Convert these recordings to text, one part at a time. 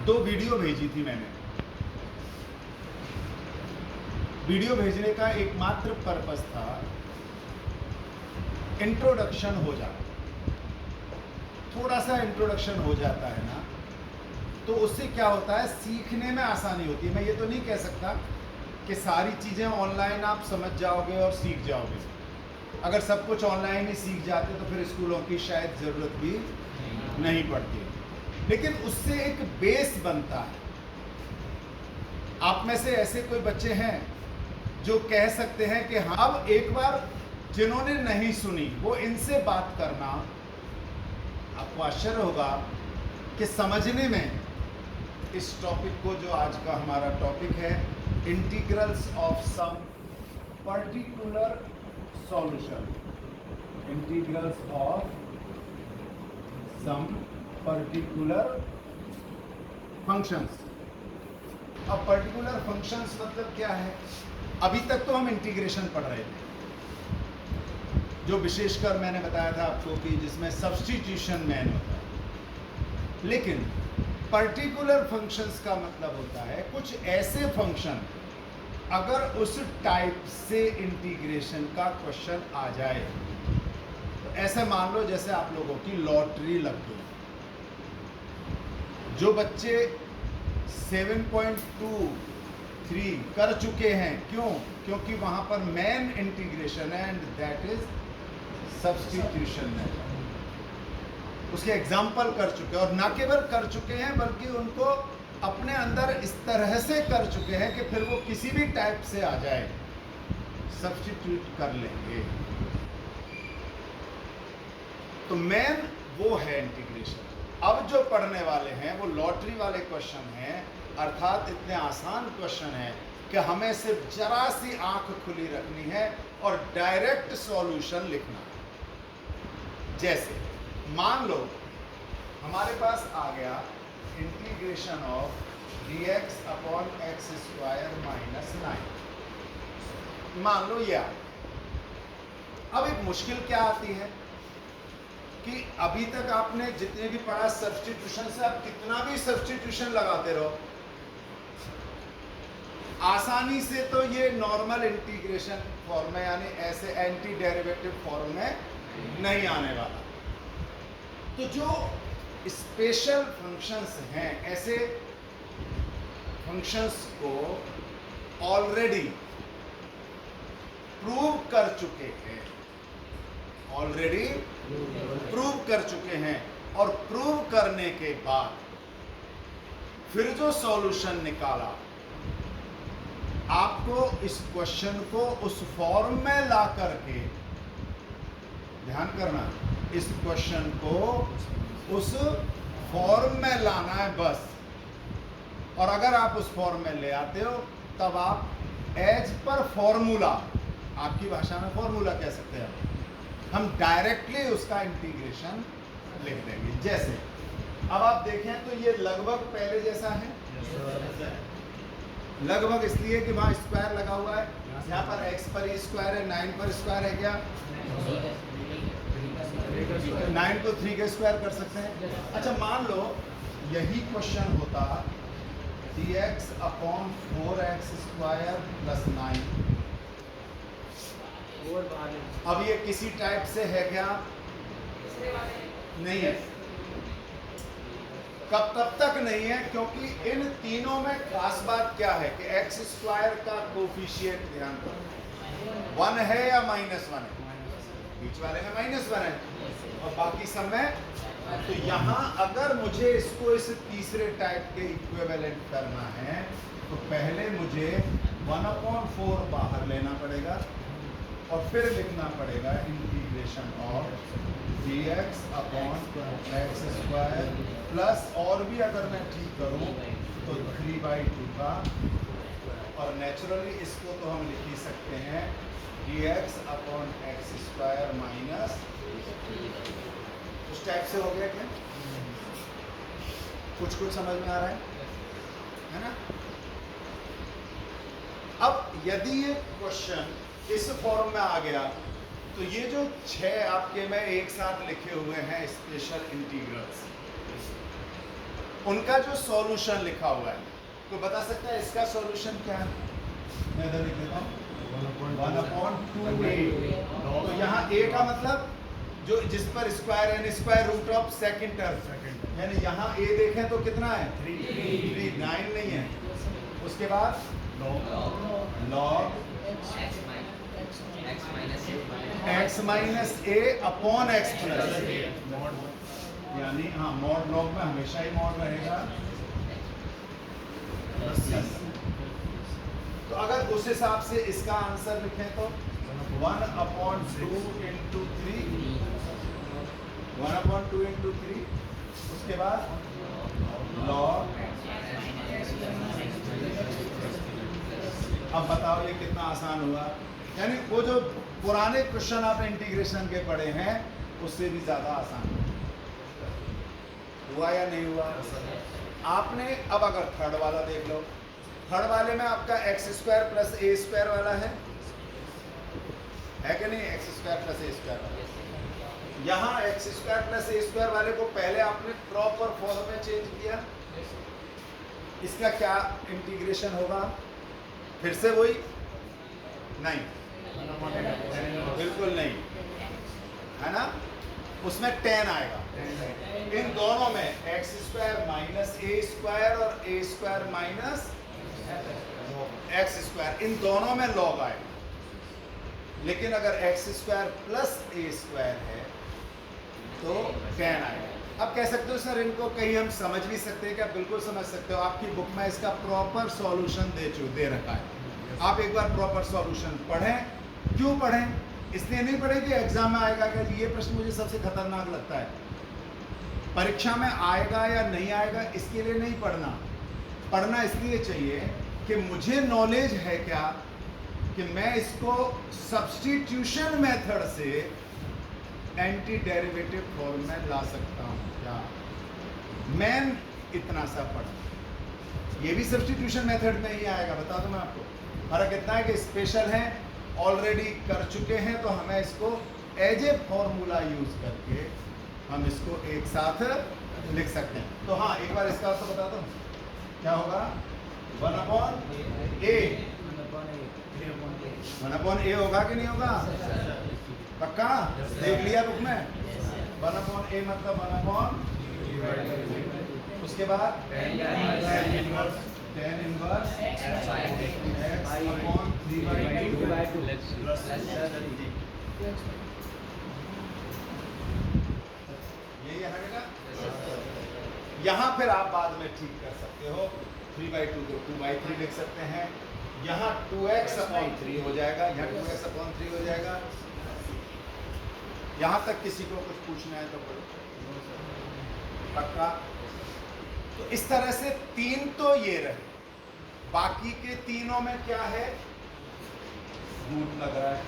दो वीडियो भेजी थी मैंने। वीडियो भेजने का एकमात्र पर्पस था इंट्रोडक्शन हो जाए। थोड़ा सा इंट्रोडक्शन हो जाता है ना, तो उससे क्या होता है, सीखने में आसानी होती है। मैं ये तो नहीं कह सकता कि सारी चीज़ें ऑनलाइन आप समझ जाओगे और सीख जाओगे। अगर सब कुछ ऑनलाइन ही सीख जाते तो फिर स्कूलों की शायद ज़रूरत भी नहीं पड़ती, लेकिन उससे एक बेस बनता है। आप में से ऐसे कोई बच्चे हैं जो कह सकते हैं कि हाँ, अब एक बार जिन्होंने नहीं सुनी वो इनसे बात करना, आपको आश्चर्य होगा कि समझने में इस टॉपिक को, जो आज का हमारा टॉपिक है, integrals of some particular solution, integrals of some particular functions. अब पर्टिकुलर फंक्शंस मतलब क्या है? अभी तक तो हम इंटीग्रेशन पढ़ रहे थे, जो विशेषकर मैंने बताया था आपको कि जिसमें सब्स्टिट्यूशन मेन होता है। लेकिन पर्टिकुलर फंक्शंस का मतलब होता है कुछ ऐसे फंक्शन, अगर उस टाइप से इंटीग्रेशन का क्वेश्चन आ जाए, तो ऐसे मान लो जैसे आप लोगों की लॉटरी लग गई। जो बच्चे 7.23 कर चुके हैं, क्यों? क्योंकि वहां पर मेन इंटीग्रेशन है एंड दैट इज सब्स्टिट्यूशन है। उसके एग्जाम्पल कर चुके हैं, और ना केवल कर चुके हैं बल्कि उनको अपने अंदर इस तरह से कर चुके हैं कि फिर वो किसी भी टाइप से आ जाए, सब्स्टिट्यूट कर लेंगे। तो मेन वो है इंटीग्रेशन। अब जो पढ़ने वाले हैं वो लॉटरी वाले क्वेश्चन हैं, अर्थात इतने आसान क्वेश्चन है कि हमें सिर्फ जरा सी आंख खुली रखनी है और डायरेक्ट सॉल्यूशन लिखना है। जैसे मान लो हमारे पास आ गया integration of dx upon x square minus 9। मान लो यह। अब एक मुश्किल क्या आती है कि अभी तक आपने जितने भी पढ़ा सब्स्टिट्यूशन से, आप कितना भी सब्स्टिट्यूशन लगाते रहो, आसानी से तो ये नॉर्मल इंटीग्रेशन फॉर्म में, यानी ऐसे एंटी डेरिवेटिव फॉर्म में नहीं आने वाला। तो जो स्पेशल फंक्शंस हैं, ऐसे फंक्शंस को ऑलरेडी प्रूव कर चुके हैं, ऑलरेडी प्रूव कर चुके हैं, और प्रूव करने के बाद फिर जो सॉल्यूशन निकाला, आपको इस क्वेश्चन को उस फॉर्म में ला करके, ध्यान करना, इस क्वेश्चन को उस फॉर्म में लाना है बस। और अगर आप उस फॉर्म में ले आते हो तब आप एज पर फॉर्मूला, आपकी भाषा में फॉर्मूला कह सकते हैं, हम डायरेक्टली उसका इंटीग्रेशन लिख देंगे। जैसे अब आप देखें तो ये लगभग पहले जैसा है, लगभग इसलिए कि वहां स्क्वायर लगा हुआ है, यहाँ पर x पर ही स्क्वायर है, 9 पर स्क्वायर है, क्या 9 को 3 के स्क्वायर कर सकते हैं। अच्छा मान लो यही क्वेश्चन होता dx upon 4x square plus 9। अब ये किसी टाइप से है क्या? नहीं है। कब तब तक नहीं है? क्योंकि इन तीनों में खास बात क्या है कि एक्स स्क्वायर का कोफिशिएंट, ध्यान करो, 1 है या -1 है? बीच वाले में -1 है और बाकी सब में। तो यहाँ अगर मुझे इसको इस तीसरे टाइप के इक्विवेलेंट करना है तो पहले मुझे 1/4 बाहर लेना पड़ेगा और फिर लिखना पड़ेगा integration of dx upon x square plus, और भी अगर मैं ठीक करूं तो 3/2 का, और नेचुरली इसको तो हम लिख ही सकते हैं dx upon x square minus, उस टाइप से हो गया क्या? कुछ समझ में आ रहा है ना? अब यदि ये क्वेश्चन इस फॉर्म में आ गया तो ये जो 6 आपके में एक साथ लिखे हुए हैं स्पेशल इंटीग्रल्स, उनका जो सॉल्यूशन लिखा हुआ है, तो बता सकता है इसका सॉल्यूशन क्या है? मैं इधर लिख देता हूँ 1/2a। तो यहाँ a का मतलब जो जिस पर square and square root of second term, यानी यहाँ a देखें तो कितना है 3, 9 नहीं है। उसके बाद log x minus a upon x plus a, यानी हाँ मॉड लॉग में हमेशा ही मॉड रहेगा। तो अगर उस हिसाब से इसका आंसर लिखें तो 1/2 into 3, 1/2 into 3, उसके बाद log। अब बताओ ये कितना आसान हुआ, यानी वो जो पुराने क्वेश्चन आप इंटीग्रेशन के पढ़े हैं उससे भी ज्यादा आसान हुआ या नहीं हुआ? आपने अब अगर थर्ड वाला देख लो, थर्ड वाले में आपका एक्स स्क्वायर प्लस ए स्क्वायर वाला है कि नहीं? एक्स स्क्वायर प्लस ए स्क्वायर वाला, यहाँ एक्स स्क्वायर प्लस ए स्क्वायर वाले को पहले आपने प्रॉपर फॉर्म में चेंज किया, इसका क्या इंटीग्रेशन होगा? फिर से वही? नहीं, बिल्कुल नहीं, है ना? उसमें 10 आएगा। इन दोनों में एक्स स्क्वायर माइनस ए स्क्वायर और ए स्क्वायर माइनस एक्स स्क्वायर, इन दोनों में लॉग आएगा। लेकिन अगर एक्स स्क्वायर प्लस ए स्क्वायर है तो 10 आएगा। अब कह सकते हो सर इनको कहीं हम समझ भी सकते हैं क्या? बिल्कुल समझ सकते हो, आपकी बुक में इसका प्रॉपर सॉल्यूशन दे रखा है। आप एक बार प्रॉपर सॉल्यूशन पढ़ें। क्यों पढ़ें? इसलिए नहीं पढ़े कि एग्जाम में आएगा क्या, ये प्रश्न मुझे सबसे खतरनाक लगता है। परीक्षा में आएगा या नहीं आएगा इसके लिए नहीं पढ़ना, पढ़ना इसलिए चाहिए कि मुझे नॉलेज है क्या कि मैं इसको सब्स्टिट्यूशन मेथड से एंटी डेरिवेटिव फॉर्म में ला सकता हूं क्या? मैं इतना सा पढ़, ये भी सब्स्टिट्यूशन मेथड में ही आएगा। बता दूं मैं आपको, फर्क इतना है कि स्पेशल है, ऑलरेडी कर चुके हैं, तो हमें इसको एज ए फॉर्मूला यूज करके हम इसको एक साथ लिख सकते हैं। तो हाँ, एक बार इसका तो बता दो क्या होगा? 1/a, 1/a होगा कि नहीं होगा? पक्का? देख लिया बुक में? 1/a मतलब 1/, उसके बाद tan इनवर्स x अपॉन 3/2 यही है बेटा। यहाँ फिर आप बाद में ठीक कर सकते हो, 3/2 को 2/3 लिख सकते हैं। यहाँ 2x अपॉन 3 हो जाएगा, यहाँ 2x अपॉन 3 हो जाएगा। यहाँ तक किसी को कुछ पूछना है तो पक्का? तो इस तरह से 3 तो ये रहे, बाकी के तीनों में क्या है? रूट लग रहा है।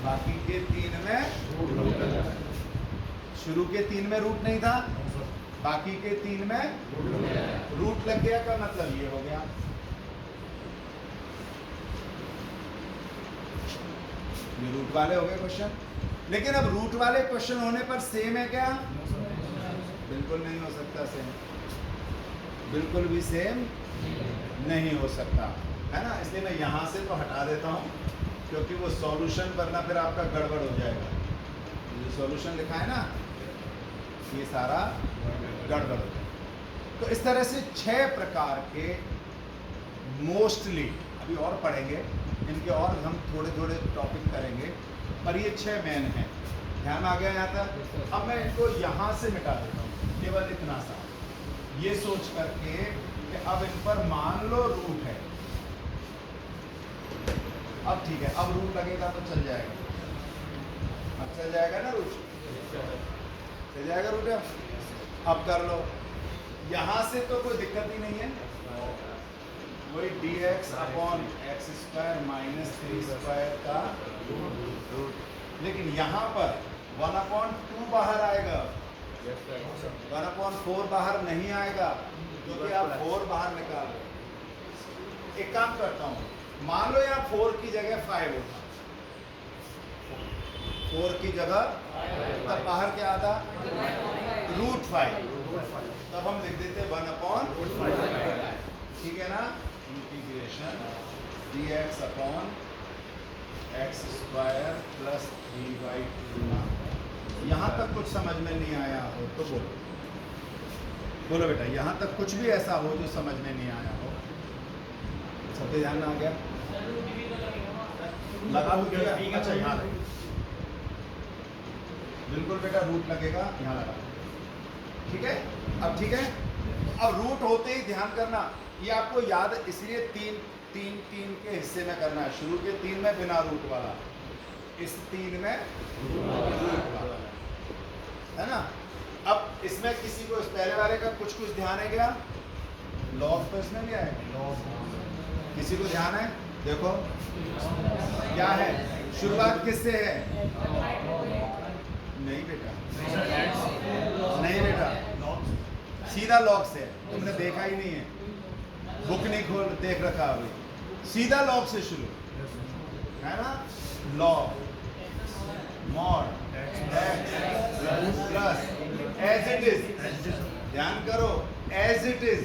बाकी के 3 में रूट लग रहा है। शुरू के 3 में रूट नहीं था, बाकी के 3 में रूट लग गया का मतलब ये हो गया। ये रूट वाले हो गए क्वेश्चन। लेकिन अब रूट वाले क्वेश्चन होने पर सेम है क्या? बिल्कुल नहीं हो सकता सेम, बिल्कुल भी सेम नहीं हो सकता, है ना? इसलिए मैं यहाँ से तो हटा देता हूँ, क्योंकि वो सॉल्यूशन वरना फिर आपका गड़बड़ हो जाएगा। ये सॉल्यूशन लिखा है ना, ये सारा गड़बड़ हो जाएगा। तो इस तरह से 6 प्रकार के मोस्टली, अभी और पढ़ेंगे इनके, और हम थोड़े थोड़े टॉपिक करेंगे, पर ये 6 मेन हैं। ध्यान आ गया यहाँ तक? अब मैं इनको यहाँ से मिटा देता हूँ, केवल इतना सा, ये सोच करके कि अब इन पर मान लो रूट है। अब ठीक है, अब रूट लगेगा तो चल जाएगा, अब चल जाएगा ना रूट, चल जाएगा रूट। अब कर लो, यहाँ से तो कोई दिक्कत ही नहीं है, वही dx upon x square minus 3 square का रूट। लेकिन यहाँ पर 1/2 बाहर आएगा, 1/4 बाहर नहीं आएगा, क्योंकि आप 4 बाहर निकाल लो। एक काम करता हूँ, मान लो यहाँ 4 की जगह 5 होता, 4 की जगह, तब बाहर क्या आता? √5, तब हम लिख देते 1/5, ठीक है ना, integration dx upon x² plus 3/2। यहाँ तक कुछ समझ में नहीं आया हो तो बोलो बेटा, यहाँ तक कुछ भी ऐसा हो जो समझ में नहीं आया हो, सबके ध्यान में आ गया? लगा दो क्या? अच्छा यहाँ बिल्कुल बेटा, रूट लगेगा यहाँ लगा, ठीक है। अब ठीक है, अब रूट होते ही ध्यान करना, ये आपको याद इसलिए तीन के हिस्से में करना है। शुरू के 3 में बिना रूट वाला, इस 3 में रूट वाला, है ना। अब इसमें किसी को इस पहले वाले का कुछ ध्यान है क्या? लॉग तो इसमें भी है, किसी को ध्यान है? देखो क्या है, शुरुआत किससे है? नहीं बेटा, नहीं बेटा, सीधा लॉग से है, तुमने देखा ही नहीं है, बुक नहीं खोल देख रखा अभी, सीधा लॉग से शुरू है ना। Log mod x plus as it is, ध्यान करो एज इट इज,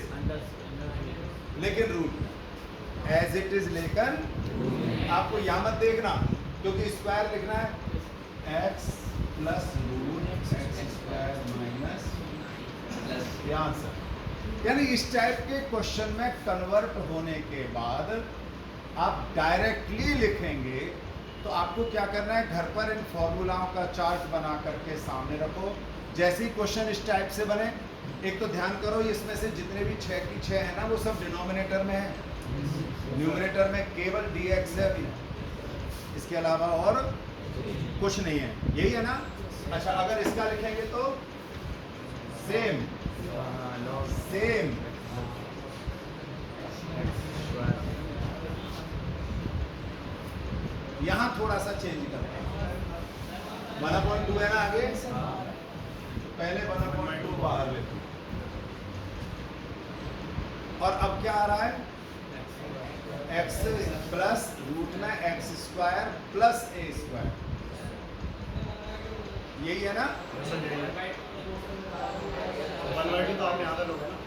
लेकिन रूट एज इट इज लेकर आपको यहाँ मत देखना, क्योंकि स्क्वायर लिखना है x plus root x² minus ये आंसर। यानी इस टाइप के क्वेश्चन में कन्वर्ट होने के बाद आप डायरेक्टली लिखेंगे तो आपको क्या करना है, घर पर इन फॉर्मूलाओं का चार्ट बना करके सामने रखो। जैसे ही क्वेश्चन इस टाइप से बने, एक तो ध्यान करो इसमें से जितने भी 6 की 6 है ना, वो सब डिनोमिनेटर में है, न्यूमरेटर में केवल dx है अभी, इसके अलावा और कुछ नहीं है, यही है ना। अच्छा, अगर इसका लिखेंगे तो सेम यहाँ थोड़ा सा चेंज करते हैं, 1/2 है ना आगे, पहले 1/2 बाहर लेते हैं, और अब क्या आ रहा है, x प्लस रूट में x² प्लस a², यही है ना। 1/2 तो आपने आधा लोगे ना,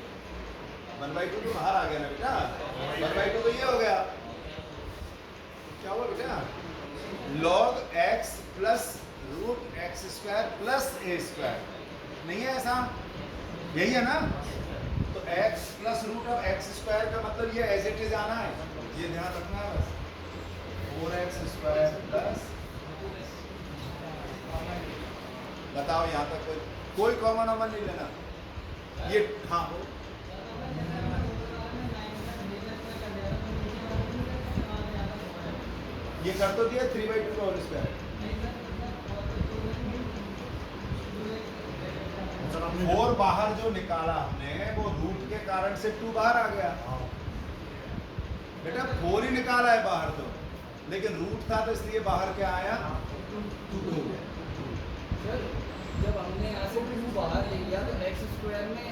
1/2 तो बाहर आ गया ना बेटा, 1/2 तो ये हो गया, क्या हुआ बेटा, log x plus root x² plus a², नहीं है ऐसा, यही है ना। तो x plus root of x² का मतलब ये एज इट इज आना है, ये ध्यान रखना है बस, 4x² प्लस, बताओ यहाँ तक कोई कॉमन नंबर नहीं लेना, ये हाँ ये कर तो दिया 3/2 का होल स्क्वायर, 4 बाहर जो निकाला हमने वो रूट के कारण से 2 बाहर आ गया बेटा, 4 ही निकाला है बाहर तो, लेकिन रूट था तो इसलिए बाहर क्या आया 2। जब हमने यहाँ से 2 बाहर ले लिया तो x² में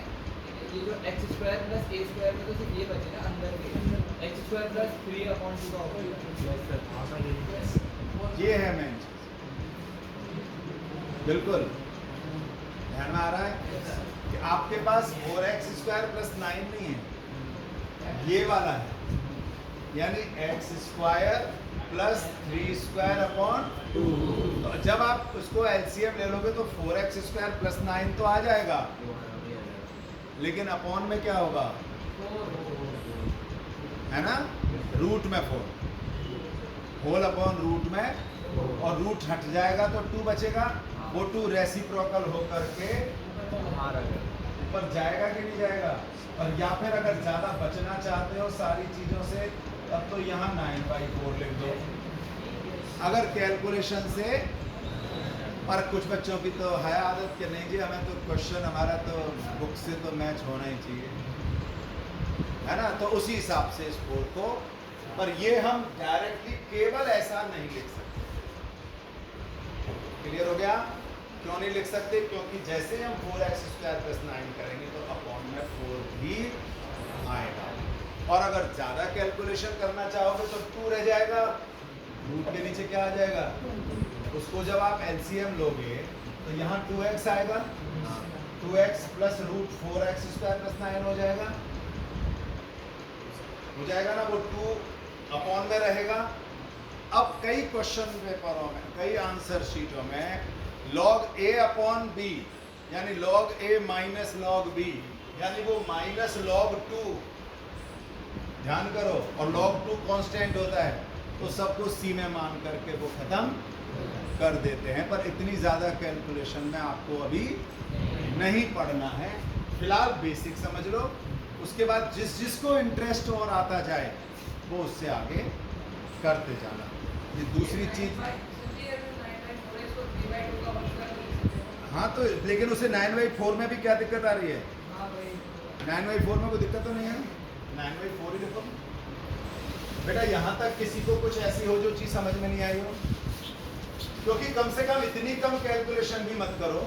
ये जो x² प्लस a² में तो सिर्फ ये बचे ना अंदर के, x² प्लस 3/2 का होगा, ये है मेन चीज, बिल्कुल ध्यान में आ रहा है कि आपके पास 4x² प्लस 9 नहीं है, ये वाला है, यानी x² प्लस 3/2। तो जब आप उसको एलसीएम ले लोगे तो 4x² प्लस 9 तो आ जाएगा, लेकिन अपॉन में क्या होगा, है ना, रूट में 4, होल अपॉन रूट में, और रूट हट जाएगा तो 2 बचेगा, वो 2 रेसिप्रोकल होकर के ऊपर जाएगा कि नहीं जाएगा। और या फिर अगर ज़्यादा बचना चाहते हो सारी चीज़ों से, तब तो यहाँ 9/4 लिख दो अगर कैलकुलेशन से। पर कुछ बच्चों की तो है आदत कि नहीं जी, हमें तो क्वेश्चन हमारा तो बुक से तो मैच होना ही चाहिए, है ना, तो उसी हिसाब से स्कोर को, पर ये हम डायरेक्टली केवल ऐसा नहीं लिख सकते। क्लियर हो गया? क्यों नहीं लिख सकते? क्योंकि जैसे हम 4x² प्लस 9 करेंगे तो अपॉन में 4 भी आएगा, और अगर ज़्यादा कैलकुलेशन करना चाहोगे तो 2 रह जाएगा, रूट के नीचे क्या आ जाएगा, उसको जब आप एलसीएम लोगे तो यहाँ 2x आएगा, 2x plus root 4x square plus 9 हो जाएगा ना, वो 2 अपॉन में रहेगा। अब कई क्वेश्चन पेपरों में, कई आंसर शीटों में log a अपॉन b यानी log a minus log b यानी वो माइनस log 2, ध्यान करो, और log 2 कांस्टेंट होता है तो सबको c में मान करके वो खत्म कर देते हैं। पर इतनी ज़्यादा कैलकुलेशन में आपको अभी नहीं पढ़ना है, फिलहाल बेसिक समझ लो। उसके बाद जिसको इंटरेस्ट और आता जाए वो उससे आगे करते जाना। ये दूसरी चीज, हाँ तो लेकिन उसे 9/4 में भी क्या दिक्कत आ रही है? 9/4 में कोई दिक्कत तो नहीं है, 9/4 ही लिखो बेटा। यहाँ तक किसी को कुछ ऐसी हो जो चीज़ समझ में नहीं आई हो, क्योंकि कम से कम इतनी कम कैलकुलेशन भी मत करो।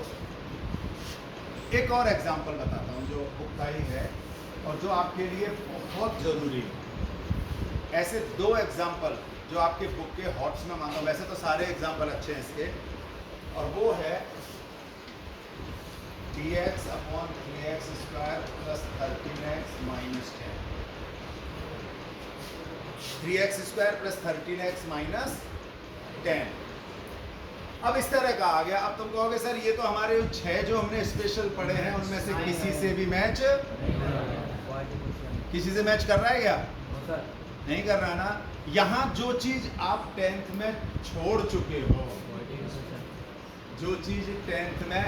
एक और एग्जांपल बताता हूँ जो बुक का ही है और जो आपके लिए बहुत ज़रूरी है। ऐसे 2 एग्जांपल जो आपके बुक के हॉट्स में मानो, वैसे तो सारे एग्जांपल अच्छे हैं इसके, और वो है dx upon 3x square plus 13x minus 10, 3x square plus 13x minus 10। अब इस तरह का आ गया। अब तुम कहोगे सर ये तो हमारे 6 जो हमने स्पेशल पढ़े हैं उनमें से किसी से भी मैच, किसी से मैच कर रहा है क्या? नहीं कर रहा ना। यहाँ जो चीज आप 10th में छोड़ चुके हो, जो चीज 10th में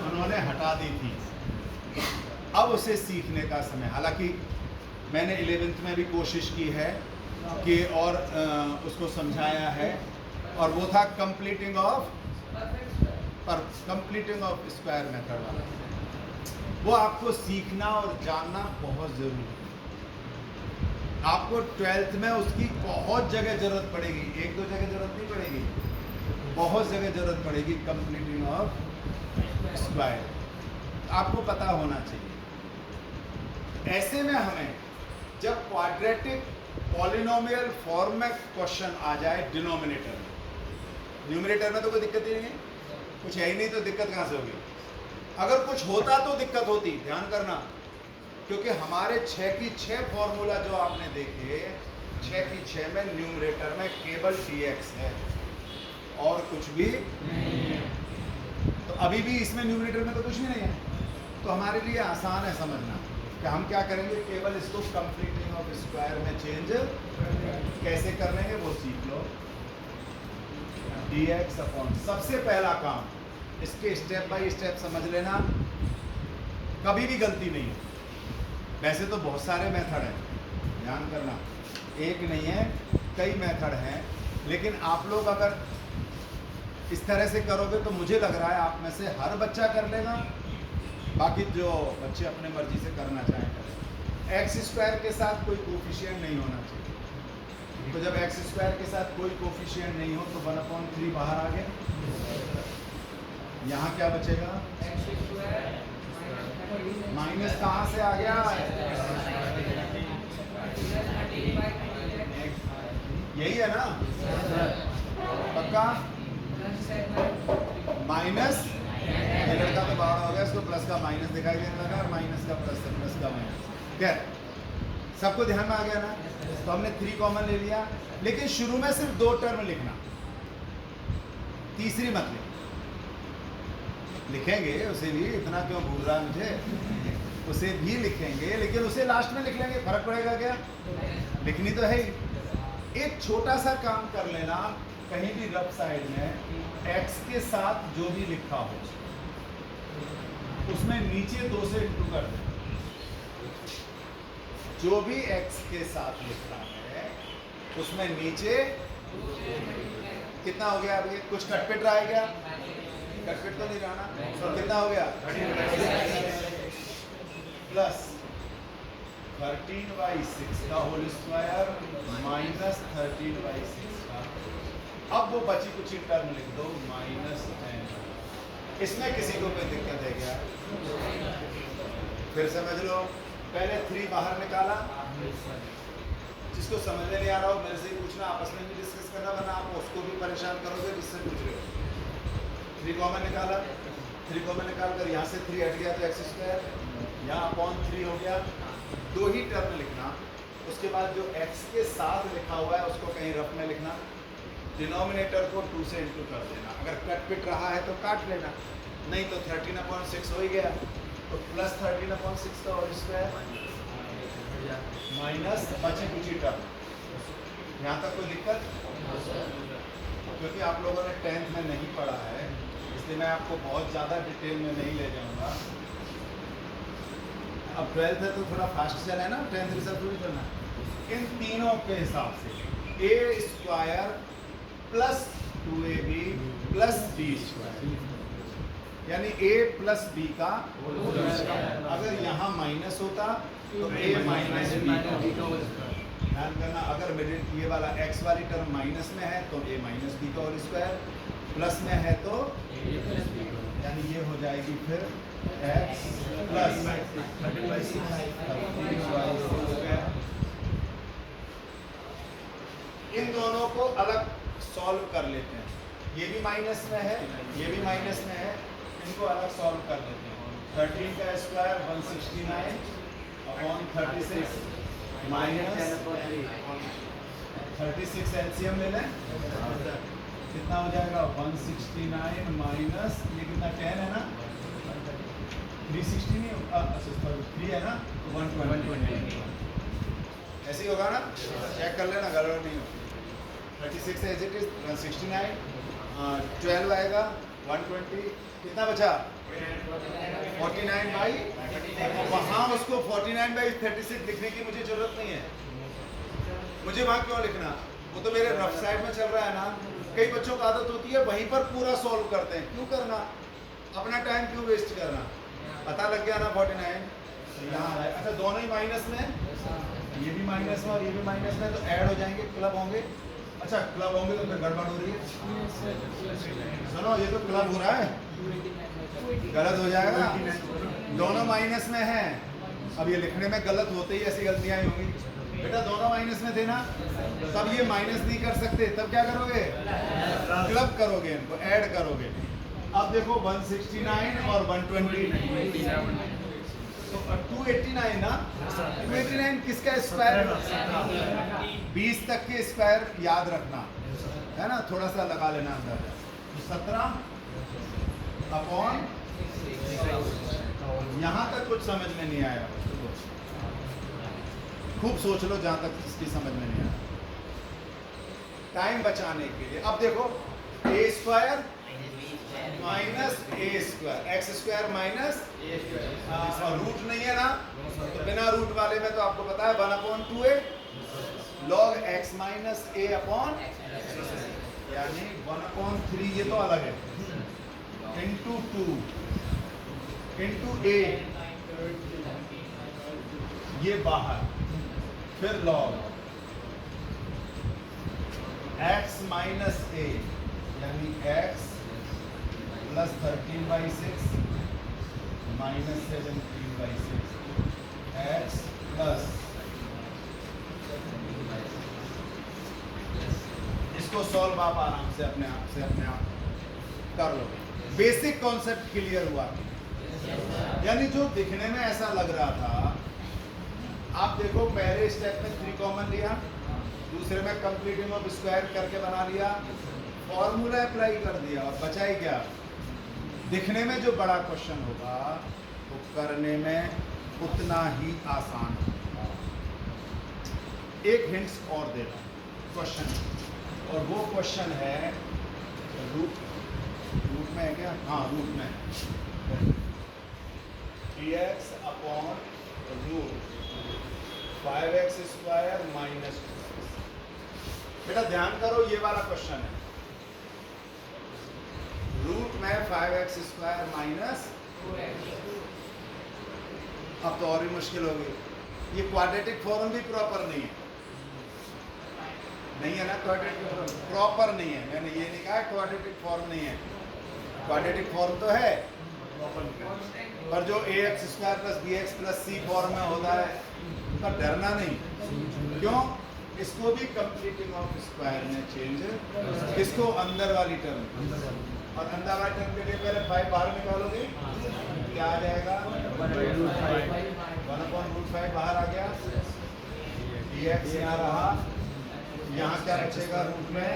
उन्होंने हटा दी थी, अब उसे सीखने का समय। हालांकि मैंने 11th में भी कोशिश की है कि और उसको समझाया है, और वो था कंप्लीटिंग ऑफ स्क्वायर मेथड वाला। वो आपको सीखना और जानना बहुत जरूरी है। आपको 12th में उसकी बहुत जगह जरूरत पड़ेगी, 1-2 जगह जरूरत नहीं पड़ेगी, बहुत जगह जरूरत पड़ेगी कंप्लीटिंग ऑफ स्क्वायर। आपको पता होना चाहिए। ऐसे में हमें जब क्वाड्रेटिक पॉलिनोमियल फॉर्म में क्वेश्चन आ जाए डिनोमिनेटर में, न्यूमरेटर में तो कोई दिक्कत ही नहीं है, कुछ है ही नहीं तो दिक्कत कहाँ से होगी? अगर कुछ होता तो दिक्कत होती, ध्यान करना, क्योंकि हमारे 6 की 6 फॉर्मूला जो आपने देखे, 6 की 6 में न्यूमरेटर में केवल dx है और कुछ भी नहीं है। तो अभी भी इसमें न्यूमरेटर में तो कुछ भी नहीं है, तो हमारे लिए आसान है समझना कि हम क्या करेंगे, केवल इसको कंप्लीटिंग ऑफ स्क्वायर में चेंज कैसे कर लेंगे वो सीख लो। dx अपॉन, सबसे पहला काम इसके स्टेप बाय स्टेप समझ लेना, कभी भी गलती नहीं है। वैसे तो बहुत सारे मेथड हैं, ध्यान करना, एक नहीं है कई मेथड हैं, लेकिन आप लोग अगर इस तरह से करोगे तो मुझे लग रहा है आप में से हर बच्चा कर लेगा। बाकी जो बच्चे अपने मर्जी से करना चाहें करें। एक्स स्क्वायर के साथ कोई कोफिशिएंट नहीं होना चाहिए, तो जब एक्स स्क्वायर के साथ कोई कोफिशिएंट नहीं हो तो 1/3 बाहर आ गया। यहाँ क्या बचेगा? माइनस कहाँ से आ गया? यही है ना, पक्का? माइनस, ये लड़का तो बाहर हो गया, इसको प्लस का माइनस दिखाई देने लगा और माइनस का प्लस का माइनस। क्या सबको ध्यान में आ गया ना? तो हमने 3 कॉमन ले लिया, लेकिन शुरू में सिर्फ 2 टर्म लिखना, तीसरी मत लिखेंगे उसे भी, इतना क्यों भूल रहा है मुझे, उसे भी लिखेंगे लेकिन उसे लास्ट में लिख लेंगे, फर्क पड़ेगा क्या? लिखनी तो है ही। एक छोटा सा काम कर लेना, कहीं भी रफ साइड में x के साथ जो भी लिखा हो उसमें नीचे 2 से इंटू कर देना। जो भी x के साथ लिखा है उसमें नीचे कितना हो गया? अब ये कुछ कटपिट रहा है क्या? कटपिट तो नहीं रहा ना? तो कितना हो गया? प्लस 13/6 का होल स्क्वायर माइनस 13/6 का। अब वो बची कुछ टर्म लिख दो, -10। इसमें किसी को कोई दिक्कत है क्या? फिर समझ लो, पहले 3 बाहर निकाला, जिसको समझ में नहीं आ रहा हो मेरे से ही पूछना, आपस में भी डिस्कस करना, वरना आप उसको भी परेशान करोगे जिससे पूछ रहे हो। 3 कॉमन निकाला, 3 को मैं निकाल कर यहाँ से 3 हट गया तो एक्स स्क्वायर, यहाँ अपॉन 3 हो गया। दो ही टर्म लिखना, उसके बाद जो x के साथ लिखा हुआ है उसको कहीं रफ में लिखना, डिनोमिनेटर को 2 से इंटू कर देना। अगर कट पिट रहा है तो काट लेना, नहीं तो 13/6 हो ही गया। तो प्लस 13/6 का होल स्क्वायर माइनस बची कुची टर्म। यहाँ तक कोई दिक्कत? क्योंकि आप लोगों ने 10th में नहीं पढ़ा है इसलिए मैं आपको बहुत ज़्यादा डिटेल में नहीं ले जाऊँगा। अब 12th है तो थोड़ा फास्ट चला है ना, 10th रिजल्ट थोड़ी करना। इन तीनों के हिसाब से a square plus 2ab plus b square यानी a प्लस b का, अगर यहाँ माइनस होता तो a माइनस b का। ध्यान करना, अगर मिडिल ये वाला x वाली टर्म माइनस में है तो a माइनस b का होल स्क्वायर, प्लस में है तो यानी ये हो जाएगी फिर x प्लस 13/6। इन दोनों को अलग सॉल्व कर लेते हैं। ये भी माइनस में है, ये भी माइनस में है, इनको अलग सॉल्व कर लेते हैं। 13 का स्क्वायर 169 अपॉन 36 माइनस 36 एलसीएम ले लें, कितना हो जाएगा 169 माइनस ये कितना 10 है ना, 360 नहीं, अच्छा 3 है ना, 120 ऐसे ही होगा ना, चेक कर लेना गड़बड़ नहीं हो। 36 एज इट इज 169, 12 आएगा 120, कितना बचा 49/, वहाँ उसको 49/36 लिखने की मुझे जरूरत नहीं है। मुझे वहाँ क्यों लिखना, वो तो मेरे रफ साइड में चल रहा है ना। कई बच्चों की आदत होती है वहीं पर पूरा सॉल्व करते हैं, क्यों करना, अपना टाइम क्यों वेस्ट करना। पता लग गया ना 49 यहाँ है। अच्छा दोनों ही माइनस में, ये भी माइनस में और ये भी माइनस में, तो ऐड हो जाएंगे, क्लब होंगे। अच्छा क्लब होंगे तो फिर गड़बड़ हो रही है। सुनो ये तो क्लब हो रहा है, गलत हो जाएगा, दोनों माइनस में है। अब ये लिखने में गलत होते ही ऐसी गलतियां ही होंगी। बेटा दोनों माइनस में थे ना, तब ये माइनस नहीं कर सकते, तब क्या करोगे, क्लब करोगे, इनको ऐड करोगे। अब देखो 169 और 120 तो 289 ना, 289 किसका स्क्वायर, 20 तक के स्क्वायर याद रखना है ना, थोड़ा सा लगा लेना अंदर। तो 17 अपॉन, यहाँ तक कुछ समझ में नहीं आया, खूब सोच लो जहाँ तक इसकी समझ में नहीं आया। टाइम बचाने के लिए अब देखो a square minus A square, x square minus और रूट नहीं है ना, तो बिना रूट वाले में तो आपको पता है 1/2a log x minus a upon, यानी 1/3, ये तो अलग है, इंटू 2 इंटू a, ये बाहर, फिर log x माइनस a यानी x plus 13/6 minus 17/6 x plus, इसको सॉल्व आप आराम से अपने आप कर लो। बेसिक कॉन्सेप्ट क्लियर हुआ, यानी जो दिखने में ऐसा लग रहा था, आप देखो पहले स्टेप में 3 कॉमन लिया, दूसरे में कंप्लीटिंग ऑफ स्क्वायर करके बना लिया, फॉर्मूला अप्लाई कर दिया और बचा ही क्या। दिखने में जो बड़ा क्वेश्चन होगा वो करने में उतना ही आसान होगा। एक हिंट्स और दे रहा क्वेश्चन, और वो क्वेश्चन है रूट में है क्या, हाँ रूट में, dx upon root 5x square minus 2x। बेटा ध्यान करो ये वाला क्वेश्चन है, रूट में 5x स्क्वायर माइनस, अब तो और भी मुश्किल हो गई। ये क्वाड्रेटिक फॉर्म भी प्रॉपर नहीं है, नहीं है ना, क्वाड्रेटिक फॉर्म प्रॉपर नहीं है, मैंने ये नहीं कहा क्वाड्रेटिक फॉर्म नहीं है, क्वाड्रेटिक फॉर्म तो है, पर जो ax square plus bx plus c form में होता है, पर डरना नहीं। क्यों, इसको भी कंप्लीटिंग ऑफ स्क्वायर में चेंज, इसको अंदर वाली टर्म और अंदर वाले टर्म के लिए पहले 5 बाहर निकालोगे, क्या आ जाएगा? 1/√5 बाहर आ गया, dx यहाँ रहा, यहाँ क्या बचेगा रूट में?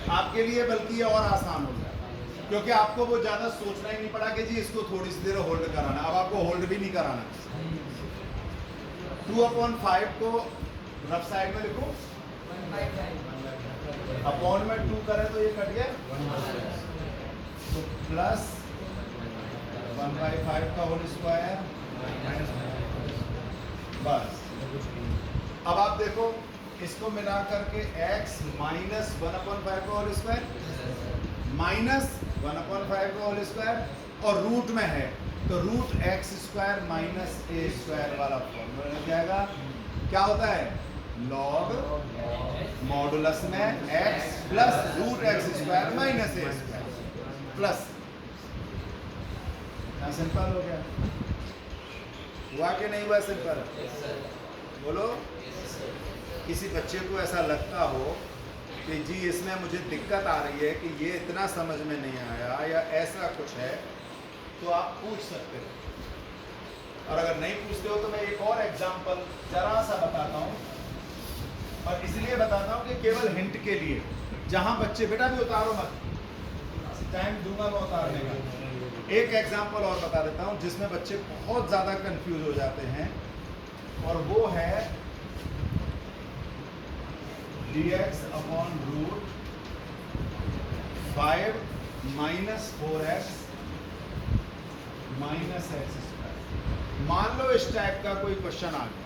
आपके लिए बल्कि ये और आसान हो गया, क्योंकि आपको वो ज्यादा सोचना ही नहीं पड़ा कि जी इसको थोड़ी सी देर होल्ड कराना। अब आपको होल्ड भी नहीं कराना। 2/5 को रफ साइड में लिखो, अपॉन में 2 करें तो ये कट गया, तो प्लस 1/5 का होल स्क्वायर। बस अब आप देखो इसको मिला करके x माइनस 1/5 का होल स्क्वायर माइनस 1/5 का होल स्क्वायर और रूट में है तो root x square minus a square वाला फॉर्मूला लग जाएगा। क्या होता है? लॉग मॉडुलस में x plus root x square minus a square plus. Simple हो गया, हुआ कि नहीं हुआ? सिंपल बोलो। किसी बच्चे को ऐसा लगता हो कि जी इसमें मुझे दिक्कत आ रही है कि ये इतना समझ में नहीं आया या ऐसा कुछ है, तो आप पूछ सकते हो। और अगर नहीं पूछते हो तो मैं एक और एग्जांपल जरा सा बताता हूँ, और इसलिए बताता हूँ कि केवल हिंट के लिए। जहाँ बच्चे, बेटा भी उतारो मत, टाइम दूंगा मैं उतारने का। एक एग्जांपल और बता देता हूँ जिसमें बच्चे बहुत ज़्यादा कंफ्यूज हो जाते हैं, और वो है dx upon root 5 minus 4x minus x square. मान लो इस टाइप का कोई क्वेश्चन आ गया,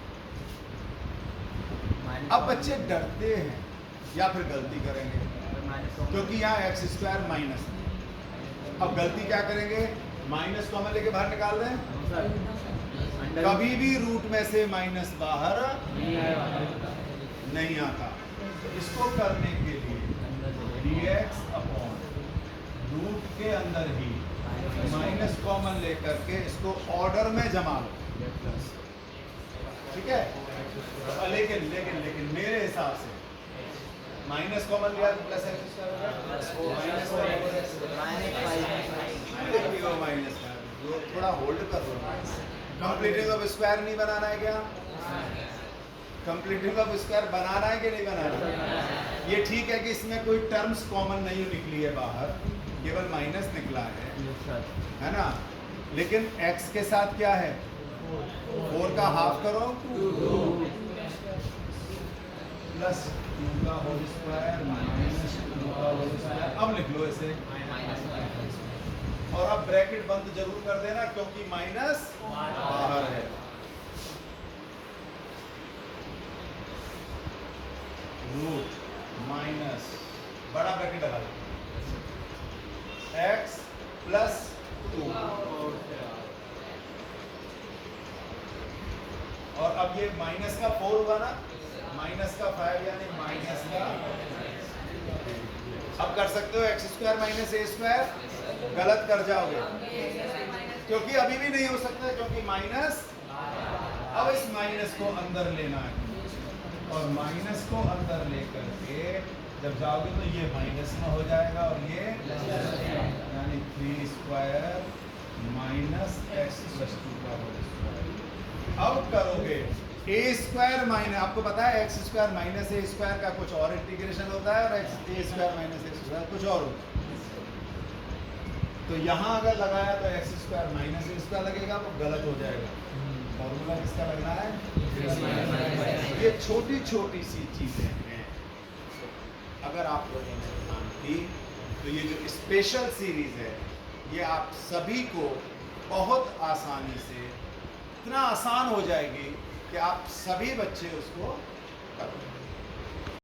अब बच्चे डरते हैं या फिर गलती करेंगे, क्योंकि यहाँ x स्क्वायर माइनस है। अब गलती क्या करेंगे? माइनस कॉमन लेके बाहर निकाल दें। कभी भी रूट में से माइनस बाहर नहीं आता। इसको करने के लिए dx अपॉन रूट के अंदर ही माइनस कॉमन लेकर के इसको ऑर्डर में जमा लो, ठीक है? लेकिन लेकिन लेकिन मेरे हिसाब से माइनस कॉमन लिया तो प्लस एक्स स्क्वायर हो गया, माइनस थोड़ा होल्ड कर दो। कंप्लीटिंग ऑफ स्क्वायर नहीं बनाना है क्या? कंप्लीटिंग ऑफ स्क्वायर बनाना है कि नहीं बनाना? ये ठीक है कि इसमें कोई टर्म्स कॉमन नहीं निकली है बाहर, केवल माइनस निकला है ना? लेकिन x के साथ क्या है? 4 का हाफ करो प्लस 2 का होल स्क्वायर माइनस 2 का होल स्क्वायर। अब लिख लो इसे, और अब ब्रैकेट बंद जरूर कर देना क्योंकि माइनस बाहर है। रूट माइनस बड़ा ब्रैकेट लगा लो x प्लस 2, और अब ये माइनस का 4 होगा ना, माइनस का 5 यानी माइनस का। अब कर सकते हो x square minus a square, गलत कर जाओगे क्योंकि अभी भी नहीं हो सकता, क्योंकि माइनस। अब इस माइनस को अंदर लेना है, और माइनस को अंदर लेकर के जब जाओगे तो ये माइनस में हो जाएगा और ये यानी 3 स्क्वायर माइनस x प्लस 2 का होल स्क्वायर। अब करोगे a स्क्वायर माइनस, आपको पता है x square minus a square का कुछ और इंटीग्रेशन होता है और a square minus x square कुछ और होता है। तो यहाँ अगर लगाया तो x square minus a square लगेगा, वो गलत हो जाएगा। फॉर्मूला किसका लगना है? ये छोटी छोटी सी चीजें हैं, अगर आप लोगों ने ध्यान दी तो ये जो स्पेशल सीरीज है ये आप सभी को बहुत आसानी से, इतना आसान हो जाएगी कि आप सभी बच्चे उसको करोगे।